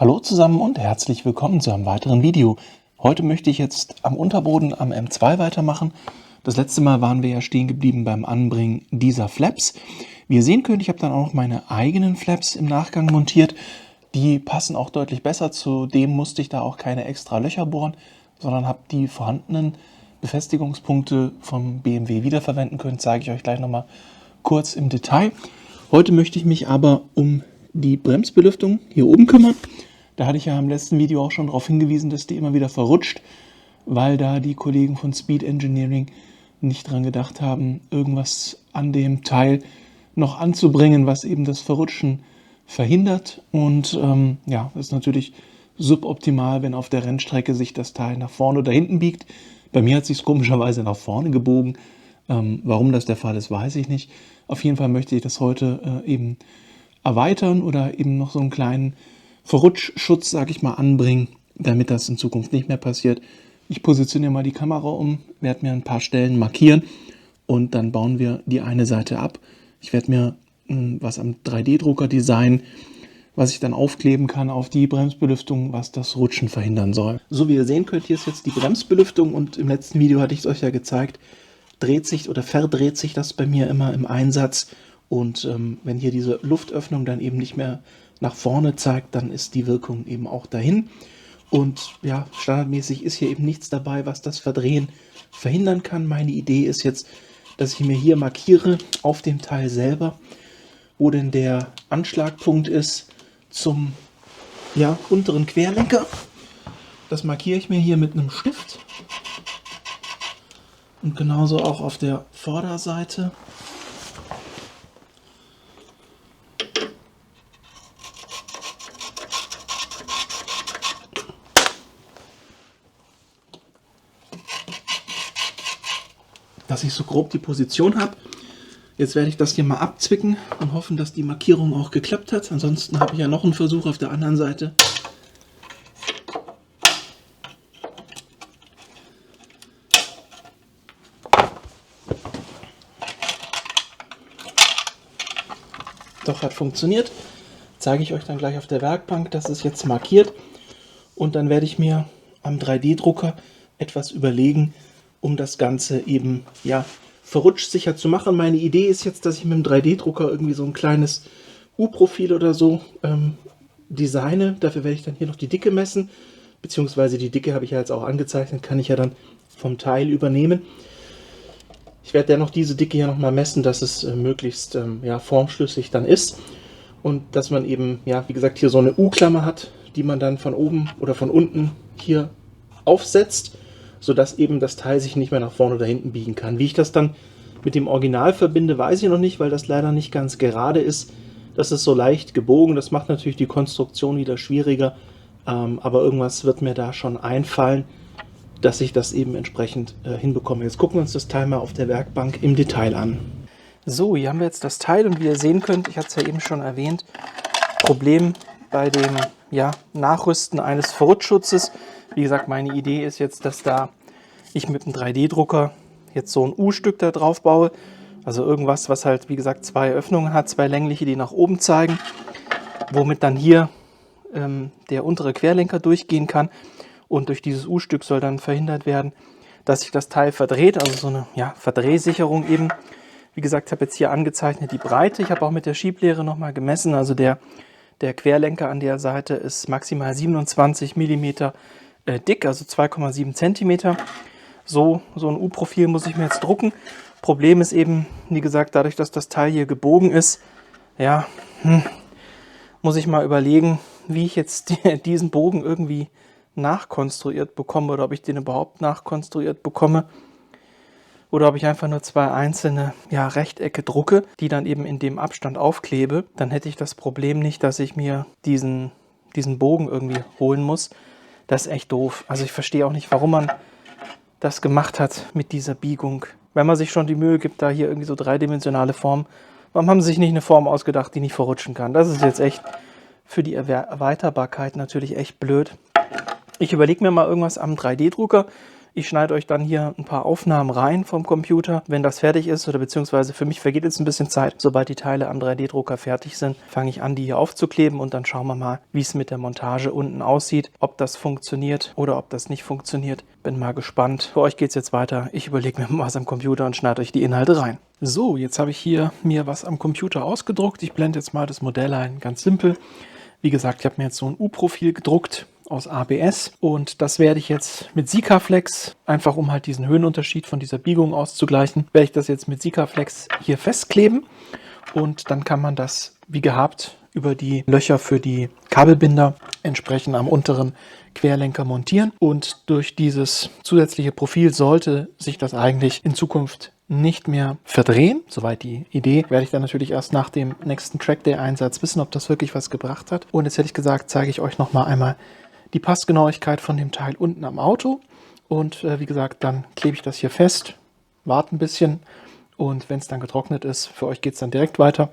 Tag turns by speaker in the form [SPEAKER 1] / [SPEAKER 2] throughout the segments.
[SPEAKER 1] Hallo zusammen und herzlich willkommen zu einem weiteren Video. Heute möchte ich jetzt am Unterboden am M2 weitermachen. Das letzte Mal waren wir ja stehen geblieben beim Anbringen dieser Flaps. Wie ihr sehen könnt, ich habe dann auch noch meine eigenen Flaps im Nachgang montiert. Die passen auch deutlich besser. Zudem musste ich da auch keine extra Löcher bohren, sondern habe die vorhandenen Befestigungspunkte vom BMW wiederverwenden können. Zeige ich euch gleich nochmal kurz im Detail. Heute möchte ich mich aber um die Bremsbelüftung hier oben kümmern. Da hatte ich ja im letzten Video auch schon darauf hingewiesen, dass die immer wieder verrutscht, weil da die Kollegen von Speed Engineering nicht dran gedacht haben, irgendwas an dem Teil noch anzubringen, was eben das Verrutschen verhindert. Und ja, das ist natürlich suboptimal, wenn auf der Rennstrecke sich das Teil nach vorne oder hinten biegt. Bei mir hat es sich komischerweise nach vorne gebogen. Warum das der Fall ist, weiß ich nicht. Auf jeden Fall möchte ich das heute eben erweitern oder eben noch so einen kleinen Verrutschschutz, sage ich mal, anbringen, damit das in Zukunft nicht mehr passiert. Ich positioniere mal die Kamera um, werde mir ein paar Stellen markieren und dann bauen wir die eine Seite ab. Ich werde mir was am 3D-Drucker designen, was ich dann aufkleben kann auf die Bremsbelüftung, was das Rutschen verhindern soll. So wie ihr sehen könnt, hier ist jetzt die Bremsbelüftung und im letzten Video hatte ich es euch ja gezeigt, dreht sich oder verdreht sich das bei mir immer im Einsatz. Und wenn hier diese Luftöffnung dann eben nicht mehr nach vorne zeigt, dann ist die Wirkung eben auch dahin. Und ja, standardmäßig ist hier eben nichts dabei, was das Verdrehen verhindern kann. Meine Idee ist jetzt, dass ich mir hier markiere auf dem Teil selber, wo denn der Anschlagpunkt ist zum unteren Querlenker. Das markiere ich mir hier mit einem Stift. Und genauso auch auf der Vorderseite. Dass ich so grob die Position habe. Jetzt werde ich das hier mal abzwicken und hoffen, dass die Markierung auch geklappt hat. Ansonsten habe ich ja noch einen Versuch auf der anderen Seite. Doch, hat funktioniert. Zeige ich euch dann gleich auf der Werkbank. Das ist jetzt markiert. Und dann werde ich mir am 3D-Drucker etwas überlegen, um das Ganze eben verrutschsicher zu machen. Meine Idee ist jetzt, dass ich mit dem 3D-Drucker irgendwie so ein kleines U-Profil oder so designe. Dafür werde ich dann hier noch die Dicke messen, beziehungsweise die Dicke habe ich ja jetzt auch angezeichnet, kann ich ja dann vom Teil übernehmen. Ich werde ja noch diese Dicke hier nochmal messen, dass es möglichst formschlüssig dann ist und dass man eben, wie gesagt, hier so eine U-Klammer hat, die man dann von oben oder von unten hier aufsetzt, sodass eben das Teil sich nicht mehr nach vorne oder hinten biegen kann. Wie ich das dann mit dem Original verbinde, weiß ich noch nicht, weil das leider nicht ganz gerade ist. Das ist so leicht gebogen, das macht natürlich die Konstruktion wieder schwieriger, aber irgendwas wird mir da schon einfallen, dass ich das eben entsprechend hinbekomme. Jetzt gucken wir uns das Teil mal auf der Werkbank im Detail an. So, hier haben wir jetzt das Teil und wie ihr sehen könnt, ich hatte es ja eben schon erwähnt, Problem bei dem Nachrüsten eines Verrutschschutzes. Wie gesagt, meine Idee ist jetzt, dass da ich mit dem 3D-Drucker jetzt so ein U-Stück da drauf baue. Also irgendwas, was halt, wie gesagt, zwei Öffnungen hat, zwei längliche, die nach oben zeigen, womit dann hier der untere Querlenker durchgehen kann. Und durch dieses U-Stück soll dann verhindert werden, dass sich das Teil verdreht. Also so eine Verdrehsicherung eben. Wie gesagt, ich habe jetzt hier angezeichnet die Breite. Ich habe auch mit der Schieblehre nochmal gemessen. Also der Querlenker an der Seite ist maximal 27 mm dick, also 2,7 cm. So ein U-Profil muss ich mir jetzt drucken. Problem ist eben, wie gesagt, dadurch, dass das Teil hier gebogen ist, muss ich mal überlegen, wie ich jetzt diesen Bogen irgendwie nachkonstruiert bekomme oder ob ich den überhaupt nachkonstruiert bekomme. Oder ob ich einfach nur zwei einzelne Rechtecke drucke, die dann eben in dem Abstand aufklebe. Dann hätte ich das Problem nicht, dass ich mir diesen Bogen irgendwie holen muss. Das ist echt doof. Also ich verstehe auch nicht, warum man das gemacht hat mit dieser Biegung. Wenn man sich schon die Mühe gibt, da hier irgendwie so dreidimensionale Formen, warum haben sie sich nicht eine Form ausgedacht, die nicht verrutschen kann? Das ist jetzt echt für die Erweiterbarkeit natürlich echt blöd. Ich überlege mir mal irgendwas am 3D-Drucker, Ich schneide euch dann hier ein paar Aufnahmen rein vom Computer, wenn das fertig ist, oder beziehungsweise für mich vergeht jetzt ein bisschen Zeit. Sobald die Teile am 3D-Drucker fertig sind, fange ich an, die hier aufzukleben und dann schauen wir mal, wie es mit der Montage unten aussieht, ob das funktioniert oder ob das nicht funktioniert. Bin mal gespannt. Für euch geht es jetzt weiter. Ich überlege mir mal was am Computer und schneide euch die Inhalte rein. So, jetzt habe ich hier mir was am Computer ausgedruckt. Ich blende jetzt mal das Modell ein, ganz simpel. Wie gesagt, ich habe mir jetzt so ein U-Profil gedruckt aus ABS und das werde ich jetzt mit Sikaflex, einfach um halt diesen Höhenunterschied von dieser Biegung auszugleichen, werde ich das jetzt mit Sikaflex hier festkleben und dann kann man das wie gehabt über die Löcher für die Kabelbinder entsprechend am unteren Querlenker montieren und durch dieses zusätzliche Profil sollte sich das eigentlich in Zukunft nicht mehr verdrehen. Soweit die Idee. Werde ich dann natürlich erst nach dem nächsten Trackday-Einsatz wissen, ob das wirklich was gebracht hat. Und jetzt hätte ich gesagt, zeige ich euch noch mal einmal die Passgenauigkeit von dem Teil unten am Auto. Und wie gesagt, dann klebe ich das hier fest, warte ein bisschen und wenn es dann getrocknet ist, für euch geht es dann direkt weiter,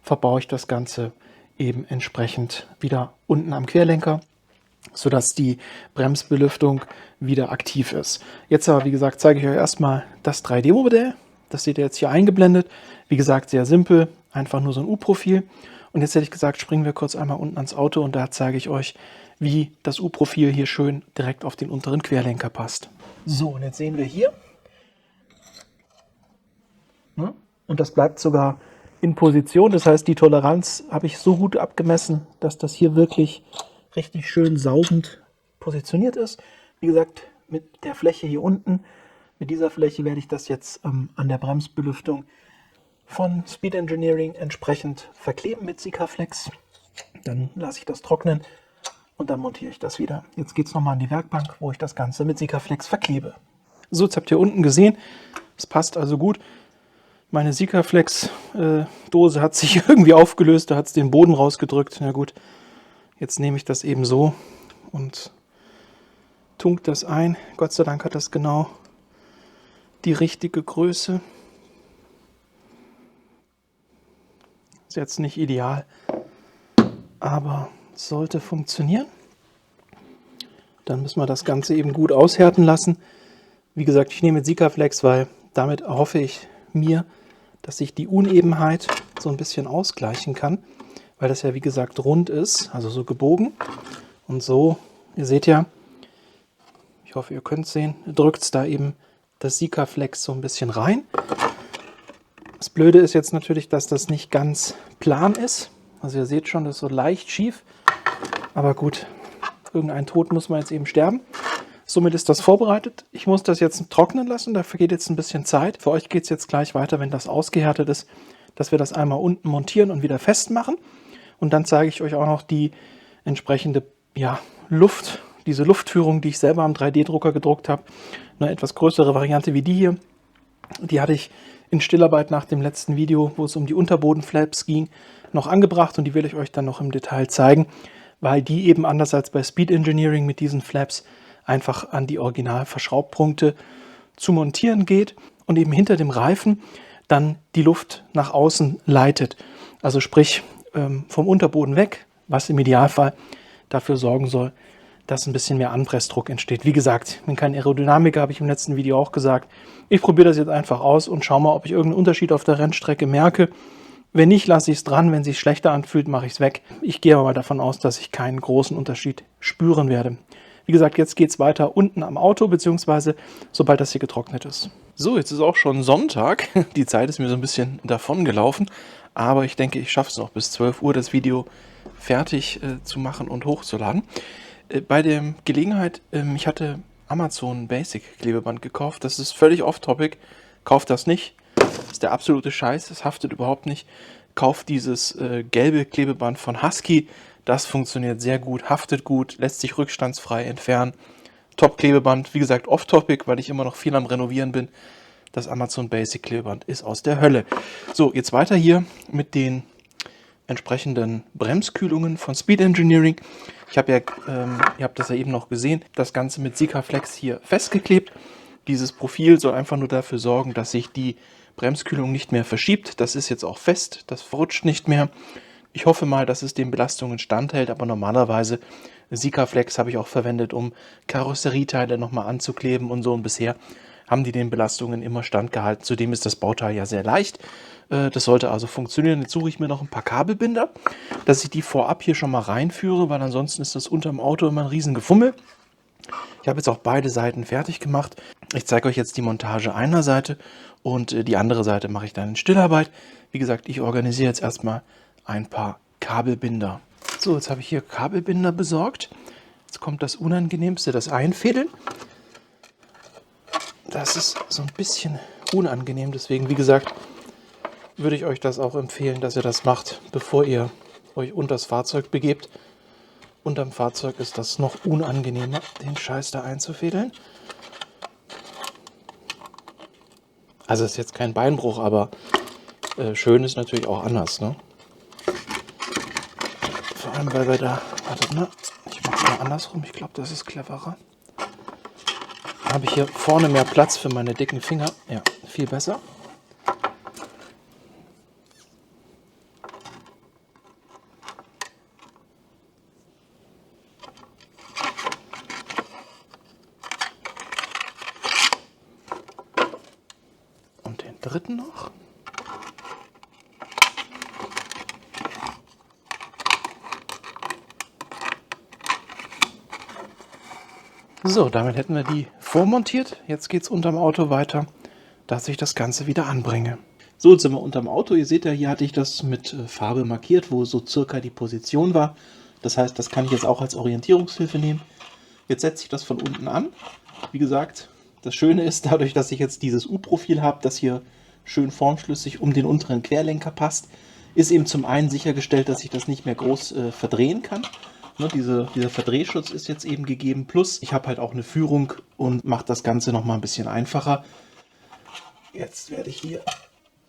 [SPEAKER 1] verbaue ich das Ganze eben entsprechend wieder unten am Querlenker, sodass die Bremsbelüftung wieder aktiv ist. Jetzt aber, wie gesagt, zeige ich euch erstmal das 3D-Modell. Das seht ihr jetzt hier eingeblendet. Wie gesagt, sehr simpel, einfach nur so ein U-Profil. Und jetzt hätte ich gesagt, springen wir kurz einmal unten ans Auto und da zeige ich euch, wie das U-Profil hier schön direkt auf den unteren Querlenker passt. So, und jetzt sehen wir hier. Und das bleibt sogar in Position. Das heißt, die Toleranz habe ich so gut abgemessen, dass das hier wirklich richtig schön saugend positioniert ist. Wie gesagt, mit der Fläche hier unten, mit dieser Fläche werde ich das jetzt an der Bremsbelüftung von Speed Engineering entsprechend verkleben mit Sikaflex. Dann lasse ich das trocknen und dann montiere ich das wieder. Jetzt geht es nochmal an die Werkbank, wo ich das Ganze mit Sikaflex verklebe. So, jetzt habt ihr unten gesehen, es passt also gut. Meine Sikaflex-Dose hat sich irgendwie aufgelöst, da hat es den Boden rausgedrückt. Na gut, jetzt nehme ich das eben so und tunke das ein. Gott sei Dank hat das genau die richtige Größe. Ist jetzt nicht ideal, aber sollte funktionieren. Dann müssen wir das Ganze eben gut aushärten lassen. Wie gesagt, ich nehme Sikaflex, weil damit erhoffe ich mir, dass ich die Unebenheit so ein bisschen ausgleichen kann, weil das ja wie gesagt rund ist, also so gebogen. Und so, ihr seht ja, ich hoffe ihr könnt es sehen, drückt es da eben das Sikaflex so ein bisschen rein. Das Blöde ist jetzt natürlich, dass das nicht ganz plan ist. Also ihr seht schon, das ist so leicht schief. Aber gut, irgendein Tod muss man jetzt eben sterben. Somit ist das vorbereitet. Ich muss das jetzt trocknen lassen, dafür geht jetzt ein bisschen Zeit. Für euch geht es jetzt gleich weiter, wenn das ausgehärtet ist, dass wir das einmal unten montieren und wieder festmachen. Und dann zeige ich euch auch noch die entsprechende Luft, diese Luftführung, die ich selber am 3D-Drucker gedruckt habe. Eine etwas größere Variante wie die hier. Die hatte ich in Stillarbeit nach dem letzten Video, wo es um die Unterbodenflaps ging, noch angebracht und die will ich euch dann noch im Detail zeigen, weil die eben anders als bei Speed Engineering mit diesen Flaps einfach an die Originalverschraubpunkte zu montieren geht und eben hinter dem Reifen dann die Luft nach außen leitet. Also sprich vom Unterboden weg, was im Idealfall dafür sorgen soll, dass ein bisschen mehr Anpressdruck entsteht. Wie gesagt, ich bin kein Aerodynamiker, habe ich im letzten Video auch gesagt. Ich probiere das jetzt einfach aus und schaue mal, ob ich irgendeinen Unterschied auf der Rennstrecke merke. Wenn nicht, lasse ich es dran. Wenn es sich schlechter anfühlt, mache ich es weg. Ich gehe aber mal davon aus, dass ich keinen großen Unterschied spüren werde. Wie gesagt, jetzt geht es weiter unten am Auto, beziehungsweise sobald das hier getrocknet ist. So, jetzt ist auch schon Sonntag. Die Zeit ist mir so ein bisschen davon gelaufen. Aber ich denke, ich schaffe es noch bis 12 Uhr, das Video fertig zu machen und hochzuladen. Bei der Gelegenheit, ich hatte Amazon Basic Klebeband gekauft. Das ist völlig off-topic. Kauft das nicht. Das ist der absolute Scheiß. Es haftet überhaupt nicht. Kauft dieses gelbe Klebeband von Husky. Das funktioniert sehr gut, haftet gut, lässt sich rückstandsfrei entfernen. Top-Klebeband, wie gesagt, off-topic, weil ich immer noch viel am Renovieren bin. Das Amazon Basic Klebeband ist aus der Hölle. So, jetzt weiter hier mit den entsprechenden Bremskühlungen von Speed Engineering. Ich habe ja, ihr habt das ja eben noch gesehen, das Ganze mit Sikaflex hier festgeklebt. Dieses Profil soll einfach nur dafür sorgen, dass sich die Bremskühlung nicht mehr verschiebt. Das ist jetzt auch fest, das verrutscht nicht mehr. Ich hoffe mal, dass es den Belastungen standhält, aber normalerweise Sikaflex habe ich auch verwendet, um Karosserieteile nochmal anzukleben und so. Und bisher haben die den Belastungen immer standgehalten. Zudem ist das Bauteil ja sehr leicht. Das sollte also funktionieren. Jetzt suche ich mir noch ein paar Kabelbinder, dass ich die vorab hier schon mal reinführe, weil ansonsten ist das unterm Auto immer ein riesen Gefummel. Ich habe jetzt auch beide Seiten fertig gemacht. Ich zeige euch jetzt die Montage einer Seite und die andere Seite mache ich dann in Stillarbeit. Wie gesagt, ich organisiere jetzt erstmal ein paar Kabelbinder. So, jetzt habe ich hier Kabelbinder besorgt. Jetzt kommt das Unangenehmste, das Einfädeln. Das ist so ein bisschen unangenehm, deswegen, wie gesagt, würde ich euch das auch empfehlen, dass ihr das macht, bevor ihr euch unter das Fahrzeug begebt. Unterm Fahrzeug ist das noch unangenehmer, den Scheiß da einzufädeln. Also ist jetzt kein Beinbruch, aber schön ist natürlich auch anders, ne? Vor allem, weil wir da... Wartet mal, ich mache mal andersrum, ich glaube, das ist cleverer. Habe ich hier vorne mehr Platz für meine dicken Finger. Ja, viel besser. Und den dritten noch. So, damit hätten wir die vormontiert. Jetzt geht es unterm Auto weiter, dass ich das Ganze wieder anbringe. So, jetzt sind wir unterm Auto. Ihr seht ja, hier hatte ich das mit Farbe markiert, wo so circa die Position war. Das heißt, das kann ich jetzt auch als Orientierungshilfe nehmen. Jetzt setze ich das von unten an. Wie gesagt, das Schöne ist, dadurch, dass ich jetzt dieses U-Profil habe, das hier schön formschlüssig um den unteren Querlenker passt, ist eben zum einen sichergestellt, dass ich das nicht mehr groß verdrehen kann. Ne, dieser Verdrehschutz ist jetzt eben gegeben. Plus, ich habe halt auch eine Führung und mache das Ganze nochmal ein bisschen einfacher. Jetzt werde ich hier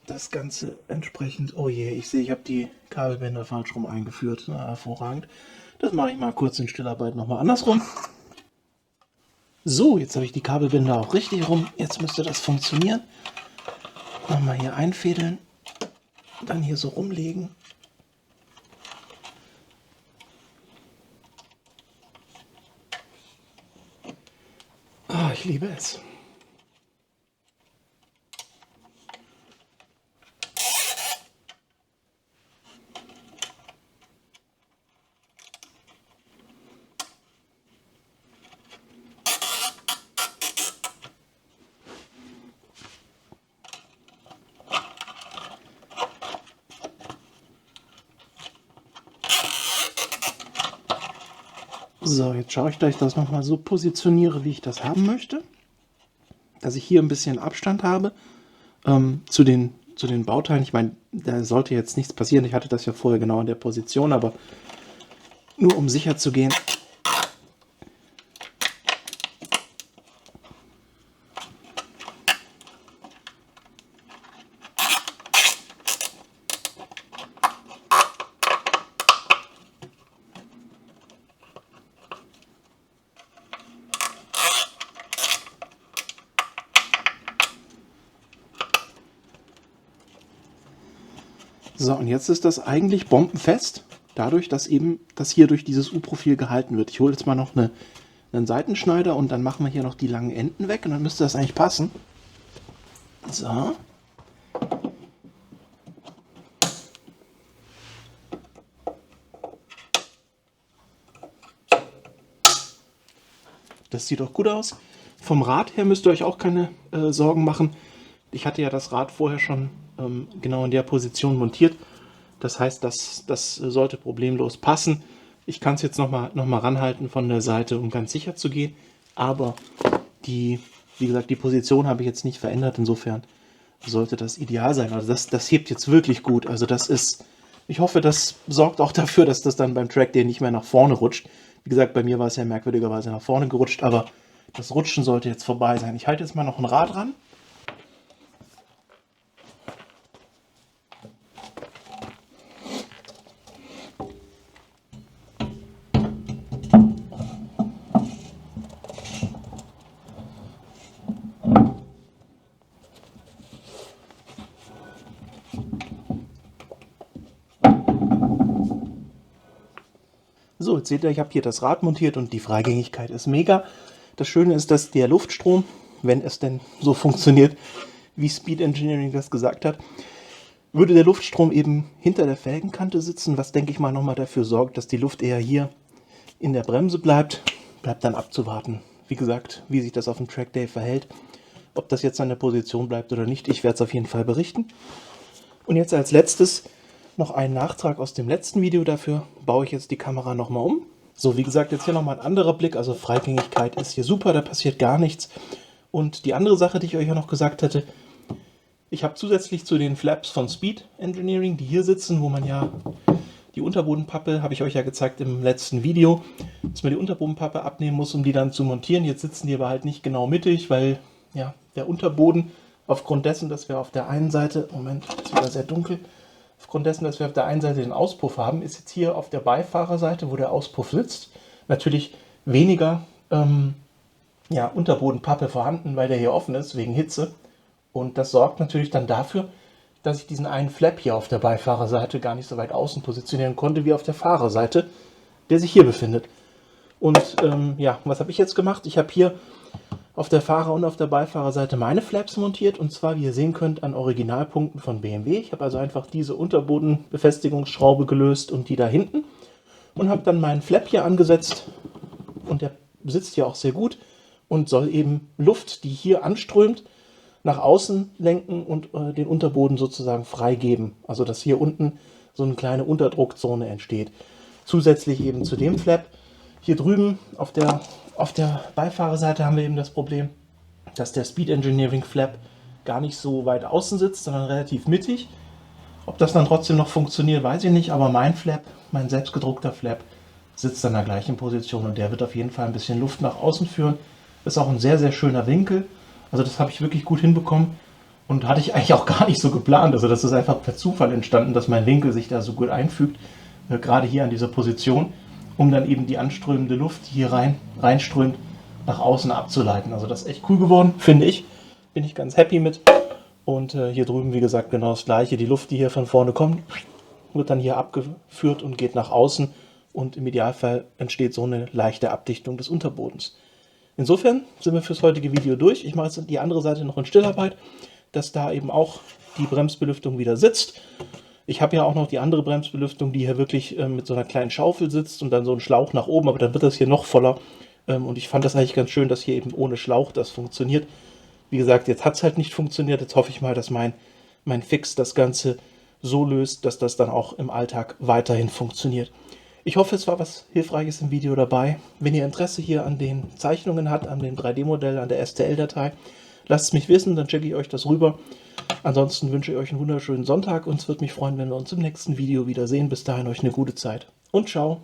[SPEAKER 1] das Ganze entsprechend... Oh je, ich sehe, ich habe die Kabelbinder falsch rum eingeführt. Na, hervorragend. Das mache ich mal kurz in Stillarbeit nochmal andersrum. So, jetzt habe ich die Kabelbinder auch richtig rum. Jetzt müsste das funktionieren. Nochmal hier einfädeln. Dann hier so rumlegen. Ah, ich liebe es. So, jetzt schaue ich, dass ich das nochmal so positioniere, wie ich das haben möchte. Dass ich hier ein bisschen Abstand habe zu den Bauteilen. Ich meine, da sollte jetzt nichts passieren. Ich hatte das ja vorher genau in der Position, aber nur um sicher zu gehen. So, und jetzt ist das eigentlich bombenfest, dadurch, dass eben das hier durch dieses U-Profil gehalten wird. Ich hole jetzt mal noch einen Seitenschneider und dann machen wir hier noch die langen Enden weg und dann müsste das eigentlich passen. So. Das sieht doch gut aus. Vom Rad her müsst ihr euch auch keine Sorgen machen. Ich hatte ja das Rad vorher schon genau in der Position montiert. Das heißt, das sollte problemlos passen. Ich kann es jetzt noch mal ranhalten von der Seite, um ganz sicher zu gehen. Aber wie gesagt, die Position habe ich jetzt nicht verändert. Insofern sollte das ideal sein. Also das hebt jetzt wirklich gut. Also das ist, ich hoffe, das sorgt auch dafür, dass das dann beim Track Day nicht mehr nach vorne rutscht. Wie gesagt, bei mir war es ja merkwürdigerweise nach vorne gerutscht, aber das Rutschen sollte jetzt vorbei sein. Ich halte jetzt mal noch ein Rad ran. So, So, jetzt seht ihr, ich habe hier das Rad montiert und die Freigängigkeit ist mega. Das Schöne ist, dass der Luftstrom, wenn es denn so funktioniert, wie Speed Engineering das gesagt hat, würde der Luftstrom eben hinter der Felgenkante sitzen, was, denke ich mal, nochmal dafür sorgt, dass die Luft eher hier in der Bremse bleibt. Bleibt dann abzuwarten, wie gesagt, wie sich das auf dem Track Day verhält. Ob das jetzt an der Position bleibt oder nicht, ich werde es auf jeden Fall berichten. Und jetzt als letztes noch ein Nachtrag aus dem letzten Video. Dafür baue ich jetzt die Kamera nochmal um. So, wie gesagt, jetzt hier nochmal ein anderer Blick. Also Freigängigkeit ist hier super, da passiert gar nichts. Und die andere Sache, die ich euch ja noch gesagt hatte, ich habe zusätzlich zu den Flaps von Speed Engineering, die hier sitzen, wo man ja die Unterbodenpappe, habe ich euch ja gezeigt im letzten Video, dass man die Unterbodenpappe abnehmen muss, um die dann zu montieren. Jetzt sitzen die aber halt nicht genau mittig, weil ja der Unterboden aufgrund dessen, dass wir auf der einen Seite, Moment, jetzt wieder sehr dunkel, aufgrund dessen, dass wir auf der einen Seite den Auspuff haben, ist jetzt hier auf der Beifahrerseite, wo der Auspuff sitzt, natürlich weniger Unterbodenpappe vorhanden, weil der hier offen ist, wegen Hitze. Und das sorgt natürlich dann dafür, dass ich diesen einen Flap hier auf der Beifahrerseite gar nicht so weit außen positionieren konnte, wie auf der Fahrerseite, der sich hier befindet. Und was habe ich jetzt gemacht? Ich habe hier auf der Fahrer- und auf der Beifahrerseite meine Flaps montiert, und zwar, wie ihr sehen könnt, an Originalpunkten von BMW. Ich habe also einfach diese Unterbodenbefestigungsschraube gelöst und die da hinten und habe dann meinen Flap hier angesetzt, und der sitzt hier auch sehr gut und soll eben Luft, die hier anströmt, nach außen lenken und den Unterboden sozusagen freigeben. Also dass hier unten so eine kleine Unterdruckzone entsteht. Zusätzlich eben zu dem Flap. Hier drüben auf der Beifahrerseite haben wir eben das Problem, dass der Speed Engineering Flap gar nicht so weit außen sitzt, sondern relativ mittig. Ob das dann trotzdem noch funktioniert, weiß ich nicht, aber mein Flap, mein selbstgedruckter Flap, sitzt an der gleichen Position und der wird auf jeden Fall ein bisschen Luft nach außen führen. Ist auch ein sehr, sehr schöner Winkel. Also das habe ich wirklich gut hinbekommen und hatte ich eigentlich auch gar nicht so geplant. Also das ist einfach per Zufall entstanden, dass mein Winkel sich da so gut einfügt, gerade hier an dieser Position, um dann eben die anströmende Luft, die hier reinströmt, nach außen abzuleiten. Also das ist echt cool geworden, finde ich. Bin ich ganz happy mit. Und hier drüben, wie gesagt, genau das gleiche. Die Luft, die hier von vorne kommt, wird dann hier abgeführt und geht nach außen. Und im Idealfall entsteht so eine leichte Abdichtung des Unterbodens. Insofern sind wir fürs heutige Video durch. Ich mache jetzt die andere Seite noch in Stillarbeit, dass da eben auch die Bremsbelüftung wieder sitzt. Ich habe ja auch noch die andere Bremsbelüftung, die hier wirklich mit so einer kleinen Schaufel sitzt und dann so ein Schlauch nach oben, aber dann wird das hier noch voller. Und ich fand das eigentlich ganz schön, dass hier eben ohne Schlauch das funktioniert. Wie gesagt, jetzt hat es halt nicht funktioniert. Jetzt hoffe ich mal, dass mein Fix das Ganze so löst, dass das dann auch im Alltag weiterhin funktioniert. Ich hoffe, es war was Hilfreiches im Video dabei. Wenn ihr Interesse hier an den Zeichnungen habt, an dem 3D-Modell, an der STL-Datei, lasst es mich wissen, dann checke ich euch das rüber. Ansonsten wünsche ich euch einen wunderschönen Sonntag und es würde mich freuen, wenn wir uns im nächsten Video wiedersehen. Bis dahin euch eine gute Zeit und ciao!